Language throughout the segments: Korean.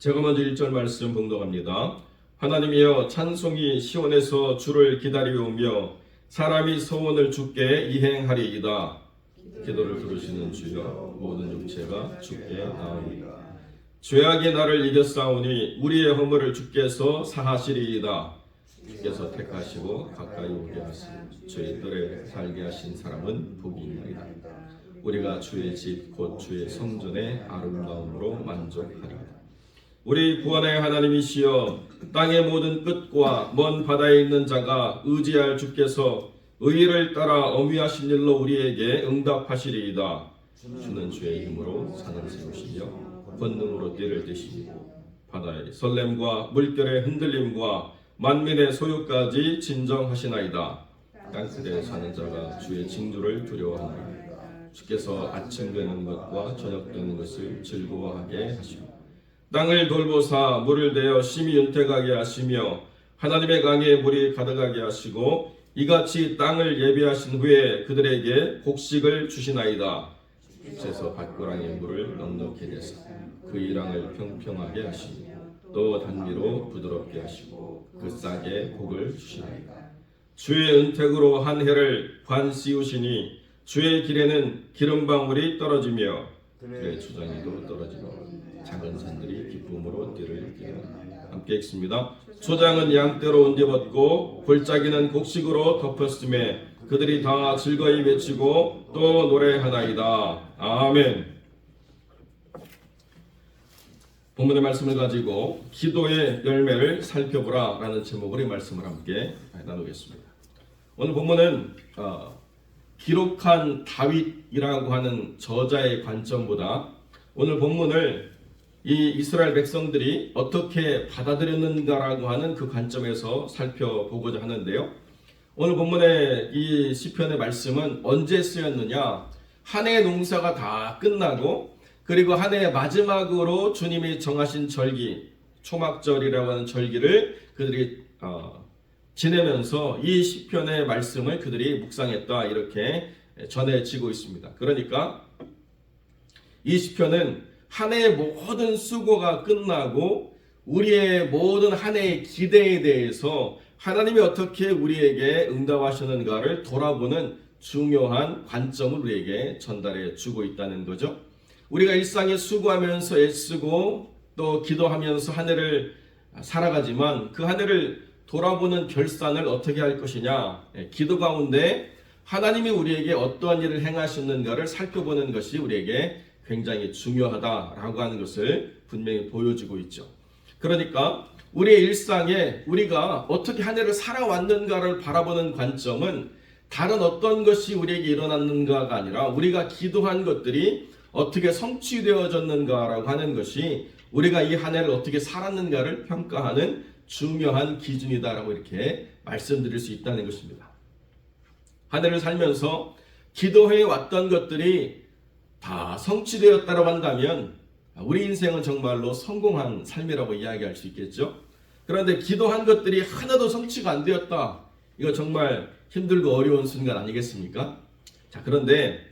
제가 먼저 1절 말씀 봉독합니다. 하나님이여 찬송이 시온에서 주를 기다리오며 사람이 소원을 주께 이행하리이다. 기도를 들으시는 주여 모든 육체가 주께 나오리이다. 죄악이 나를 이겼사오니 우리의 허물을 주께서 사하시리이다. 주께서 택하시고 가까이 오게 하시니 주의 뜰에 살게 하신 사람은 복이 있나이다. 우리가 주의 집 곧 주의 성전의 아름다움으로 만족하리이다. 우리 구원의 하나님이시여 땅의 모든 끝과 먼 바다에 있는 자가 의지할 주께서 의를 따라 엄위하신 일로 우리에게 응답하시리이다. 주는 주의 힘으로 산을 세우시며 권능으로 띠를 떼시고 바다의 설렘과 물결의 흔들림과 만민의 소유까지 진정하시나이다. 땅끝에 사는 자가 주의 징조를 두려워하나이다. 주께서 아침 되는 것과 저녁 되는 것을 즐거워하게 하시고 땅을 돌보사 물을 내어 심히 윤택하게 하시며 하나님의 강에 물이 가득하게 하시고 이같이 땅을 예비하신 후에 그들에게 곡식을 주시나이다. 주께서 밭고랑의 물을 넉넉히 내사 그 이랑을 평평하게 하시며 또 단미로 부드럽게 하시고 그 싹에 복을 주시나이다. 주의 은택으로 한 해를 관 씌우시니 주의 길에는 기름방울이 떨어지며 그의 주장에도 떨어지며 작은 산들이 기쁨으로 띠를 띠리라. 함께 읽습니다. 초장은 양떼로 온데벗고 골짜기는 곡식으로 덮었음에 그들이 다 즐거이 외치고 또 노래하나이다. 아멘. 본문의 말씀을 가지고 기도의 열매를 살펴보라 라는 제목으로 이 말씀을 함께 나누겠습니다. 오늘 본문은 기록한 다윗이라고 하는 저자의 관점보다 오늘 본문을 이 이스라엘 백성들이 어떻게 받아들였는가라고 하는 그 관점에서 살펴보고자 하는데요. 오늘 본문의 이 시편의 말씀은 언제 쓰였느냐? 한 해의 농사가 다 끝나고 그리고 한 해의 마지막으로 주님이 정하신 절기, 초막절이라고 하는 절기를 그들이 지내면서 이 시편의 말씀을 그들이 묵상했다 이렇게 전해지고 있습니다. 그러니까 이 시편은 한 해의 모든 수고가 끝나고 우리의 모든 한 해의 기대에 대해서 하나님이 어떻게 우리에게 응답하시는가를 돌아보는 중요한 관점을 우리에게 전달해 주고 있다는 거죠. 우리가 일상에 수고하면서 애쓰고 또 기도하면서 한 해를 살아가지만 그 한 해를 돌아보는 결산을 어떻게 할 것이냐, 기도 가운데 하나님이 우리에게 어떠한 일을 행하셨는가를 살펴보는 것이 우리에게 굉장히 중요하다라고 하는 것을 분명히 보여주고 있죠. 그러니까 우리의 일상에 우리가 어떻게 한 해를 살아왔는가를 바라보는 관점은 다른 어떤 것이 우리에게 일어났는가가 아니라 우리가 기도한 것들이 어떻게 성취되어졌는가라고 하는 것이 우리가 이 한 해를 어떻게 살았는가를 평가하는 중요한 기준이다라고 이렇게 말씀드릴 수 있다는 것입니다. 한 해를 살면서 기도해 왔던 것들이 다 성취되었다고 한다면 우리 인생은 정말로 성공한 삶이라고 이야기할 수 있겠죠. 그런데 기도한 것들이 하나도 성취가 안 되었다. 이거 정말 힘들고 어려운 순간 아니겠습니까? 자, 그런데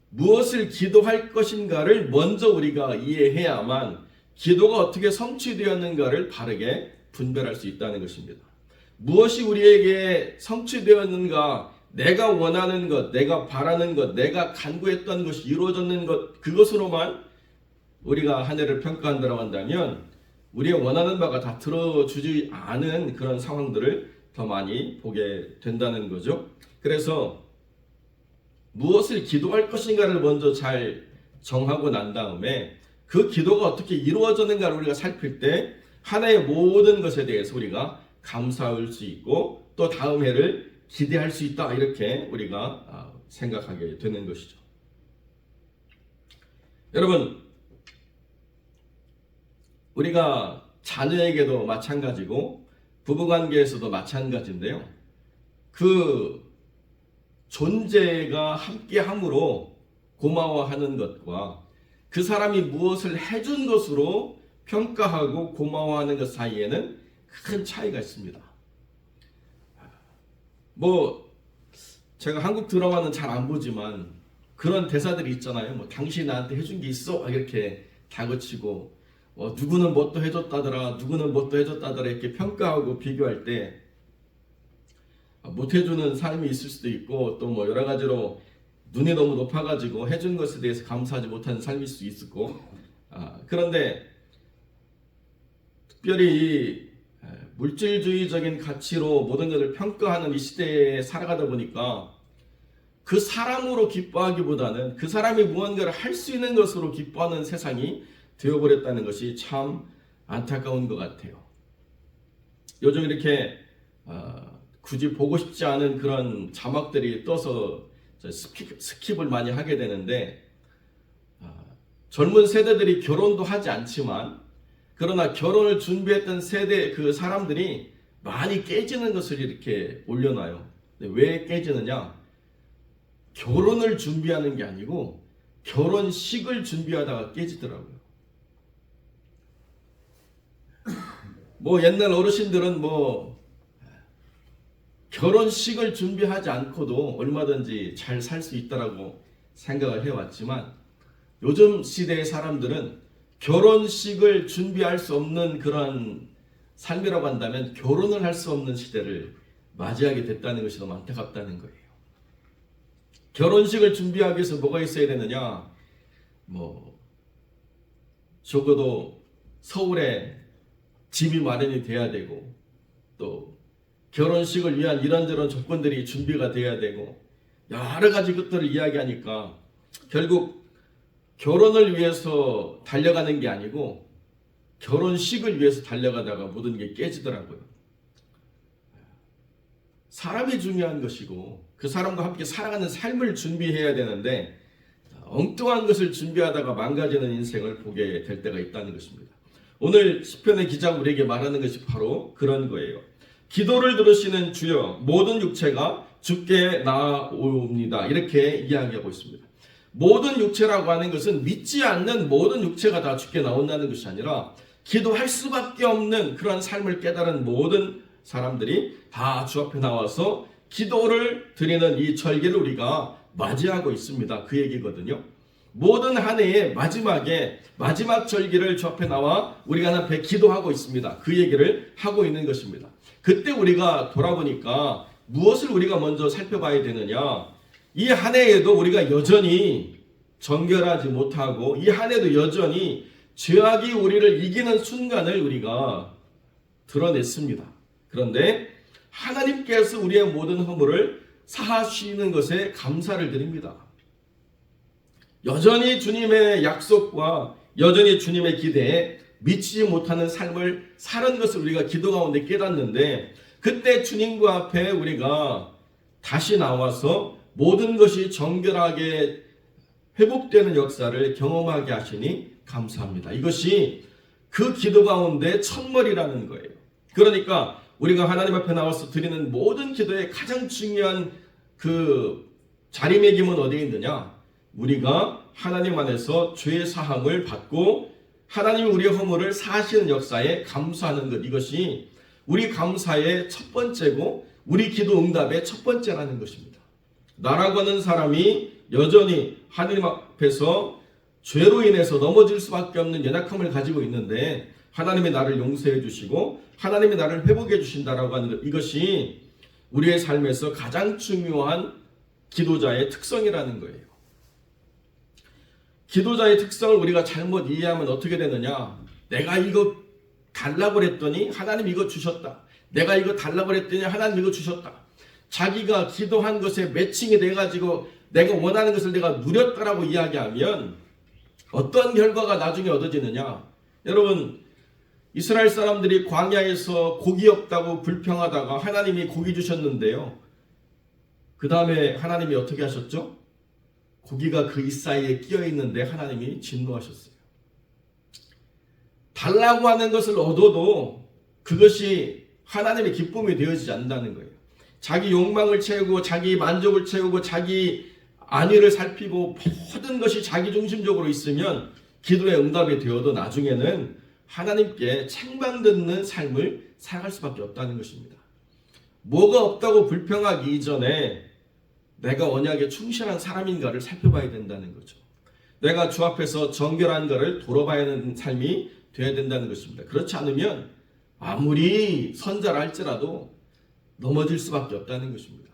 무엇을 기도할 것인가를 먼저 우리가 이해해야만 기도가 어떻게 성취되었는가를 바르게 분별할 수 있다는 것입니다. 무엇이 우리에게 성취되었는가, 내가 원하는 것, 내가 바라는 것, 내가 간구했던 것이 이루어졌는 것, 그것으로만 우리가 한 해를 평가한다고 한다면 우리의 원하는 바가 다 들어주지 않은 그런 상황들을 더 많이 보게 된다는 거죠. 그래서 무엇을 기도할 것인가를 먼저 잘 정하고 난 다음에 그 기도가 어떻게 이루어졌는가를 우리가 살필 때 한 해의 모든 것에 대해서 우리가 감사할 수 있고 또 다음 해를 기대할 수 있다 이렇게 우리가 생각하게 되는 것이죠. 여러분, 우리가 자녀에게도 마찬가지고 부부관계에서도 마찬가지인데요. 그 존재가 함께함으로 고마워하는 것과 그 사람이 무엇을 해준 것으로 평가하고 고마워하는 것 사이에는 큰 차이가 있습니다. 제가 한국 드라마는 잘 안 보지만 그런 대사들이 있잖아요. 당신이 나한테 해준 게 있어? 이렇게 다그치고 누구는 뭣도 해줬다더라, 누구는 뭣도 해줬다더라 이렇게 평가하고 비교할 때 못해주는 삶이 있을 수도 있고 또 뭐 여러 가지로 눈이 너무 높아가지고 해준 것에 대해서 감사하지 못하는 삶일 수 있었고 그런데 특별히 이 물질주의적인 가치로 모든 것을 평가하는 이 시대에 살아가다 보니까 그 사람으로 기뻐하기보다는 그 사람이 무언가를 할 수 있는 것으로 기뻐하는 세상이 되어버렸다는 것이 참 안타까운 것 같아요. 요즘 이렇게 굳이 보고 싶지 않은 그런 자막들이 떠서 스킵을 많이 하게 되는데 젊은 세대들이 결혼도 하지 않지만 그러나 결혼을 준비했던 세대 그 사람들이 많이 깨지는 것을 이렇게 올려놔요. 왜 깨지느냐? 결혼을 준비하는 게 아니고 결혼식을 준비하다가 깨지더라고요. 뭐 옛날 어르신들은 뭐 결혼식을 준비하지 않고도 얼마든지 잘 살 수 있다라고 생각을 해왔지만 요즘 시대의 사람들은 결혼식을 준비할 수 없는 그런 삶이라고 한다면 결혼을 할 수 없는 시대를 맞이하게 됐다는 것이 너무 안타깝다는 거예요. 결혼식을 준비하기 위해서 뭐가 있어야 되느냐? 뭐 적어도 서울에 집이 마련이 돼야 되고 또 결혼식을 위한 이런저런 조건들이 준비가 돼야 되고 여러 가지 것들을 이야기하니까 결국 결혼을 위해서 달려가는 게 아니고 결혼식을 위해서 달려가다가 모든 게 깨지더라고요. 사람이 중요한 것이고 그 사람과 함께 살아가는 삶을 준비해야 되는데 엉뚱한 것을 준비하다가 망가지는 인생을 보게 될 때가 있다는 것입니다. 오늘 시편의 기자가 우리에게 말하는 것이 바로 그런 거예요. 기도를 들으시는 주여 모든 육체가 주께 나아옵니다. 이렇게 이야기하고 있습니다. 모든 육체라고 하는 것은 믿지 않는 모든 육체가 다 주께 나온다는 것이 아니라 기도할 수밖에 없는 그런 삶을 깨달은 모든 사람들이 다 주 앞에 나와서 기도를 드리는 이 절기를 우리가 맞이하고 있습니다. 그 얘기거든요. 모든 한 해의 마지막 절기를 주 앞에 나와 우리가 하나님 앞에 기도하고 있습니다. 그 얘기를 하고 있는 것입니다. 그때 우리가 돌아보니까 무엇을 우리가 먼저 살펴봐야 되느냐? 이 한 해에도 우리가 여전히 정결하지 못하고 이 한 해도 여전히 죄악이 우리를 이기는 순간을 우리가 드러냈습니다. 그런데 하나님께서 우리의 모든 허물을 사하시는 것에 감사를 드립니다. 여전히 주님의 약속과 여전히 주님의 기대에 미치지 못하는 삶을 사는 것을 우리가 기도 가운데 깨닫는데 그때 주님과 앞에 우리가 다시 나와서 모든 것이 정결하게 회복되는 역사를 경험하게 하시니 감사합니다. 이것이 그 기도 가운데 첫머리라는 거예요. 그러니까 우리가 하나님 앞에 나와서 드리는 모든 기도의 가장 중요한 그 자리매김은 어디에 있느냐? 우리가 하나님 안에서 죄 사함을 받고 하나님이 우리의 허물을 사하시는 역사에 감사하는 것, 이것이 우리 감사의 첫 번째고 우리 기도 응답의 첫 번째라는 것입니다. 나라고 하는 사람이 여전히 하나님 앞에서 죄로 인해서 넘어질 수밖에 없는 연약함을 가지고 있는데 하나님이 나를 용서해 주시고 하나님이 나를 회복해 주신다라고 하는 것, 이것이 우리의 삶에서 가장 중요한 기도자의 특성이라는 거예요. 기도자의 특성을 우리가 잘못 이해하면 어떻게 되느냐? 내가 이거 달라고 그랬더니 하나님 이거 주셨다. 내가 이거 달라고 그랬더니 하나님 이거 주셨다. 자기가 기도한 것에 매칭이 돼가지고 내가 원하는 것을 내가 누렸다라고 이야기하면 어떤 결과가 나중에 얻어지느냐? 여러분, 이스라엘 사람들이 광야에서 고기 없다고 불평하다가 하나님이 고기 주셨는데요. 그 다음에 하나님이 어떻게 하셨죠? 고기가 그 이사이에 끼어 있는데 하나님이 진노하셨어요. 달라고 하는 것을 얻어도 그것이 하나님의 기쁨이 되어지지 않는다는 거예요. 자기 욕망을 채우고 자기 만족을 채우고 자기 안위를 살피고 모든 것이 자기 중심적으로 있으면 기도의 응답이 되어도 나중에는 하나님께 책망듣는 삶을 살아갈 수밖에 없다는 것입니다. 뭐가 없다고 불평하기 이전에 내가 언약에 충실한 사람인가를 살펴봐야 된다는 거죠. 내가 주 앞에서 정결한가를 돌아봐야 하는 삶이 돼야 된다는 것입니다. 그렇지 않으면 아무리 선자라 할지라도 넘어질 수밖에 없다는 것입니다.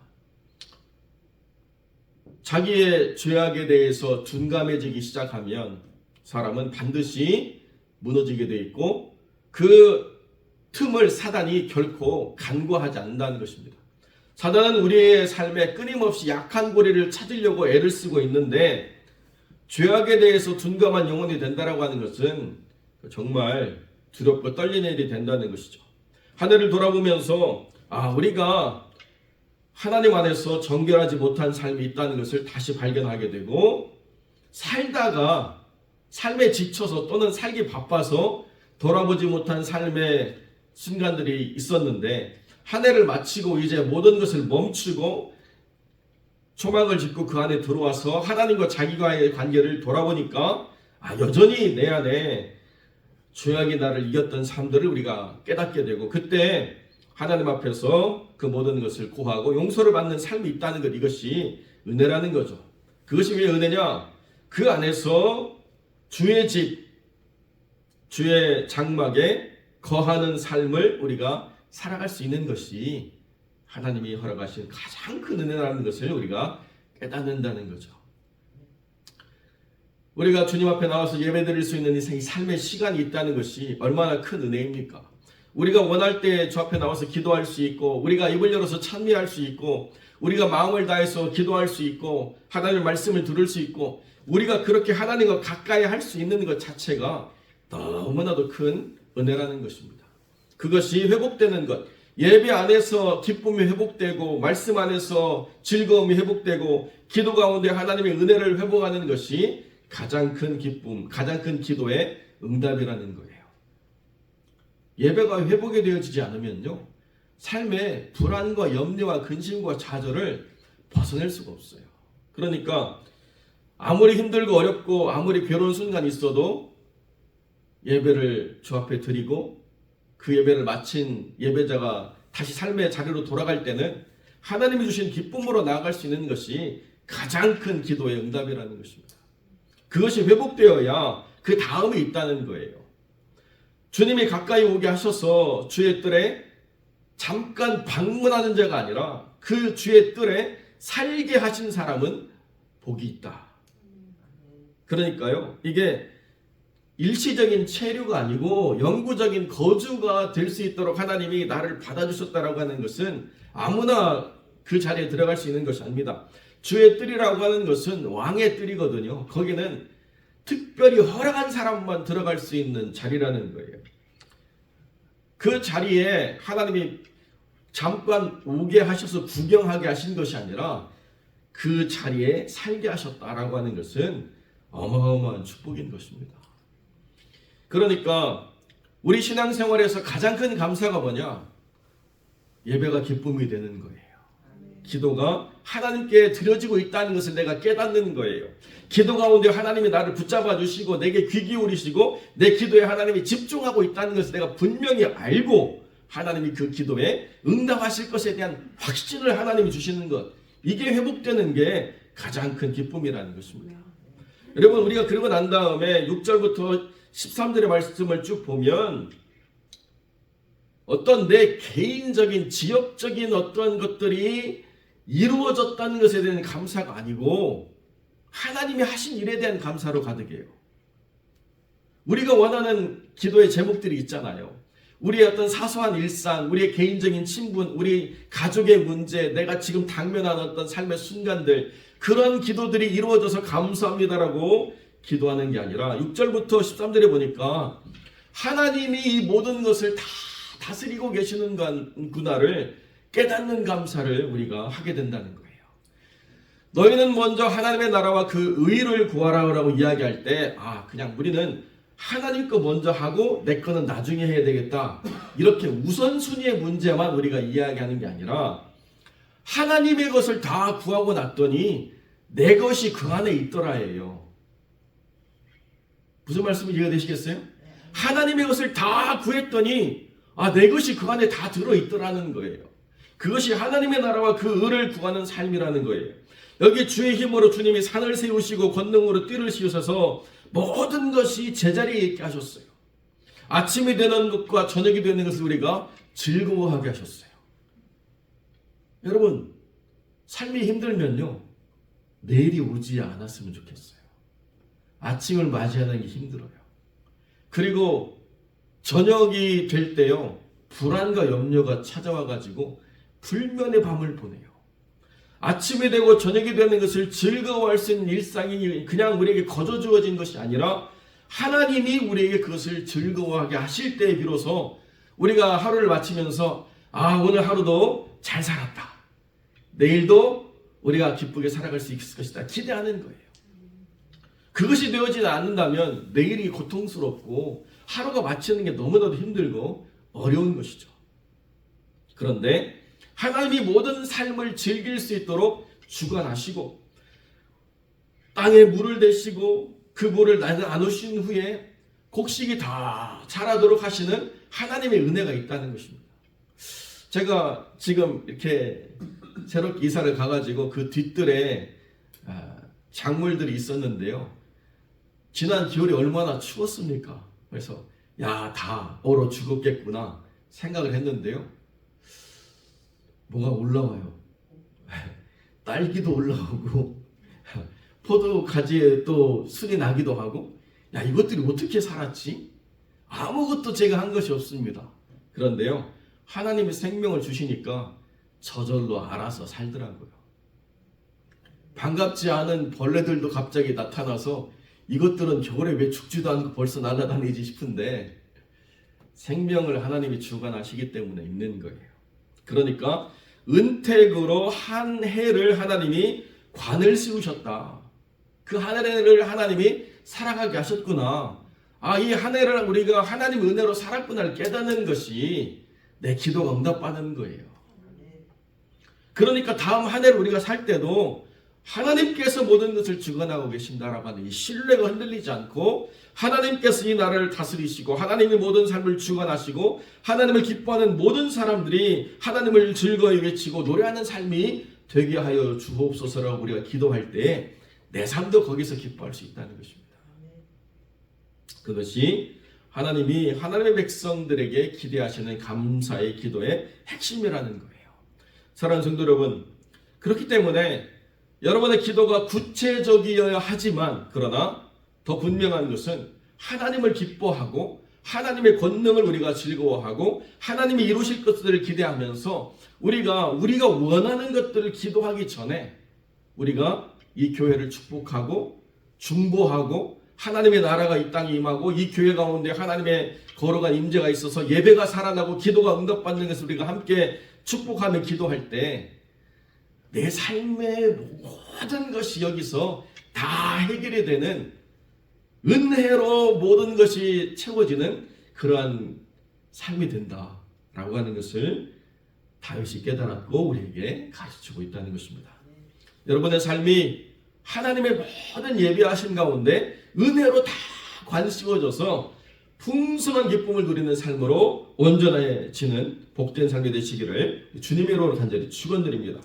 자기의 죄악에 대해서 둔감해지기 시작하면 사람은 반드시 무너지게 되어 있고 그 틈을 사단이 결코 간과하지 않는다는 것입니다. 사단은 우리의 삶에 끊임없이 약한 고리를 찾으려고 애를 쓰고 있는데 죄악에 대해서 둔감한 영혼이 된다라고 하는 것은 정말 두렵고 떨리는 일이 된다는 것이죠. 하늘을 돌아보면서 우리가 하나님 안에서 정결하지 못한 삶이 있다는 것을 다시 발견하게 되고 살다가 삶에 지쳐서 또는 살기 바빠서 돌아보지 못한 삶의 순간들이 있었는데 한 해를 마치고 이제 모든 것을 멈추고 초막을 짓고 그 안에 들어와서 하나님과 자기와의 관계를 돌아보니까 여전히 내 안에 죄악이 나를 이겼던 삶들을 우리가 깨닫게 되고 그때 하나님 앞에서 그 모든 것을 고하고 용서를 받는 삶이 있다는 것, 이것이 은혜라는 거죠. 그것이 왜 은혜냐? 그 안에서 주의 집, 주의 장막에 거하는 삶을 우리가 살아갈 수 있는 것이 하나님이 허락하신 가장 큰 은혜라는 것을 우리가 깨닫는다는 거죠. 우리가 주님 앞에 나와서 예배드릴 수 있는 이 삶의 시간이 있다는 것이 얼마나 큰 은혜입니까? 우리가 원할 때 주 앞에 나와서 기도할 수 있고 우리가 입을 열어서 찬미할 수 있고 우리가 마음을 다해서 기도할 수 있고 하나님의 말씀을 들을 수 있고 우리가 그렇게 하나님과 가까이 할 수 있는 것 자체가 너무나도 큰 은혜라는 것입니다. 그것이 회복되는 것, 예배 안에서 기쁨이 회복되고 말씀 안에서 즐거움이 회복되고 기도 가운데 하나님의 은혜를 회복하는 것이 가장 큰 기쁨, 가장 큰 기도의 응답이라는 거예요. 예배가 회복이 되어지지 않으면요, 삶의 불안과 염려와 근심과 좌절을 벗어낼 수가 없어요. 그러니까 아무리 힘들고 어렵고 아무리 괴로운 순간이 있어도 예배를 주 앞에 드리고 그 예배를 마친 예배자가 다시 삶의 자리로 돌아갈 때는 하나님이 주신 기쁨으로 나아갈 수 있는 것이 가장 큰 기도의 응답이라는 것입니다. 그것이 회복되어야 그 다음이 있다는 거예요. 주님이 가까이 오게 하셔서 주의 뜰에 잠깐 방문하는 자가 아니라 그 주의 뜰에 살게 하신 사람은 복이 있다. 그러니까요, 이게 일시적인 체류가 아니고 영구적인 거주가 될 수 있도록 하나님이 나를 받아주셨다라고 하는 것은 아무나 그 자리에 들어갈 수 있는 것이 아닙니다. 주의 뜰이라고 하는 것은 왕의 뜰이거든요. 거기는 특별히 허락한 사람만 들어갈 수 있는 자리라는 거예요. 그 자리에 하나님이 잠깐 오게 하셔서 구경하게 하신 것이 아니라 그 자리에 살게 하셨다라고 하는 것은 어마어마한 축복인 것입니다. 그러니까 우리 신앙생활에서 가장 큰 감사가 뭐냐? 예배가 기쁨이 되는 거예요. 기도가 하나님께 드려지고 있다는 것을 내가 깨닫는 거예요. 기도 가운데 하나님이 나를 붙잡아 주시고 내게 귀 기울이시고 내 기도에 하나님이 집중하고 있다는 것을 내가 분명히 알고 하나님이 그 기도에 응답하실 것에 대한 확신을 하나님이 주시는 것, 이게 회복되는 게 가장 큰 기쁨이라는 것입니다. 여러분, 우리가 그러고 난 다음에 6절부터 13절의 말씀을 쭉 보면 어떤 내 개인적인 지역적인 어떤 것들이 이루어졌다는 것에 대한 감사가 아니고 하나님이 하신 일에 대한 감사로 가득해요. 우리가 원하는 기도의 제목들이 있잖아요. 우리의 어떤 사소한 일상, 우리의 개인적인 친분, 우리 가족의 문제, 내가 지금 당면한 어떤 삶의 순간들, 그런 기도들이 이루어져서 감사합니다라고 기도하는 게 아니라 6절부터 13절에 보니까 하나님이 이 모든 것을 다 다스리고 계시는구나를 깨닫는 감사를 우리가 하게 된다는 거예요. 너희는 먼저 하나님의 나라와 그 의를 구하라고 이야기할 때 그냥 우리는 하나님 거 먼저 하고 내 거는 나중에 해야 되겠다, 이렇게 우선순위의 문제만 우리가 이야기하는 게 아니라 하나님의 것을 다 구하고 났더니 내 것이 그 안에 있더라예요. 무슨 말씀이 이해가 되시겠어요? 하나님의 것을 다 구했더니 내 것이 그 안에 다 들어있더라는 거예요. 그것이 하나님의 나라와 그 의를 구하는 삶이라는 거예요. 여기 주의 힘으로 주님이 산을 세우시고 권능으로 띠를 씌우셔서 모든 것이 제자리에 있게 하셨어요. 아침이 되는 것과 저녁이 되는 것을 우리가 즐거워하게 하셨어요. 여러분, 삶이 힘들면요, 내일이 오지 않았으면 좋겠어요. 아침을 맞이하는 게 힘들어요. 그리고 저녁이 될 때요, 불안과 염려가 찾아와가지고 불면의 밤을 보내요. 아침이 되고 저녁이 되는 것을 즐거워할 수 있는 일상이 그냥 우리에게 거저 주어진 것이 아니라 하나님이 우리에게 그것을 즐거워하게 하실 때에 비로소 우리가 하루를 마치면서 오늘 하루도 잘 살았다, 내일도 우리가 기쁘게 살아갈 수 있을 것이다 기대하는 거예요. 그것이 되어지지 않는다면 내일이 고통스럽고 하루가 마치는 게 너무나도 힘들고 어려운 것이죠. 그런데 하나님이 모든 삶을 즐길 수 있도록 주관하시고 땅에 물을 대시고 그 물을 나누신 후에 곡식이 다 자라도록 하시는 하나님의 은혜가 있다는 것입니다. 제가 지금 이렇게 새롭게 이사를 가가지고 그 뒷뜰에 작물들이 있었는데요. 지난 겨울이 얼마나 추웠습니까? 그래서 다 얼어 죽었겠구나 생각을 했는데요. 뭐가 올라와요. 딸기도 올라오고 포도 가지에 또 순이 나기도 하고, 이것들이 어떻게 살았지? 아무것도 제가 한 것이 없습니다. 그런데요, 하나님이 생명을 주시니까 저절로 알아서 살더라고요. 반갑지 않은 벌레들도 갑자기 나타나서 이것들은 겨울에 왜 죽지도 않고 벌써 날아다니지 싶은데 생명을 하나님이 주관하시기 때문에 있는 거예요. 그러니까 은택으로 한 해를 하나님이 관을 씌우셨다. 그 한 해를 하나님이 살아가게 하셨구나. 이 한 해를 우리가 하나님 은혜로 살았구나를 깨닫는 것이 내 기도가 응답받는 거예요. 그러니까 다음 한 해를 우리가 살 때도 하나님께서 모든 것을 주관하고 계신다라고 하는 이 신뢰가 흔들리지 않고 하나님께서 이 나라를 다스리시고 하나님이 모든 삶을 주관하시고 하나님을 기뻐하는 모든 사람들이 하나님을 즐거이 외치고 노래하는 삶이 되게 하여 주옵소서라고 우리가 기도할 때 내 삶도 거기서 기뻐할 수 있다는 것입니다. 그것이 하나님이 하나님의 백성들에게 기대하시는 감사의 기도의 핵심이라는 거예요. 사랑하는 성도 여러분, 그렇기 때문에 여러분의 기도가 구체적이어야 하지만 그러나 더 분명한 것은 하나님을 기뻐하고 하나님의 권능을 우리가 즐거워하고 하나님이 이루실 것들을 기대하면서 우리가 원하는 것들을 기도하기 전에 우리가 이 교회를 축복하고 중보하고 하나님의 나라가 이 땅에 임하고 이 교회 가운데 하나님의 거룩한 임재가 있어서 예배가 살아나고 기도가 응답받는 것을 우리가 함께 축복하며 기도할 때 내 삶의 모든 것이 여기서 다 해결이 되는 은혜로 모든 것이 채워지는 그러한 삶이 된다라고 하는 것을 다윗이 깨달았고 우리에게 가르치고 있다는 것입니다. 여러분의 삶이 하나님의 모든 예비하신 가운데 은혜로 다 관씌워져서 풍성한 기쁨을 누리는 삶으로 온전해지는 복된 삶이 되시기를 주님의 이름으로 간절히 축원드립니다.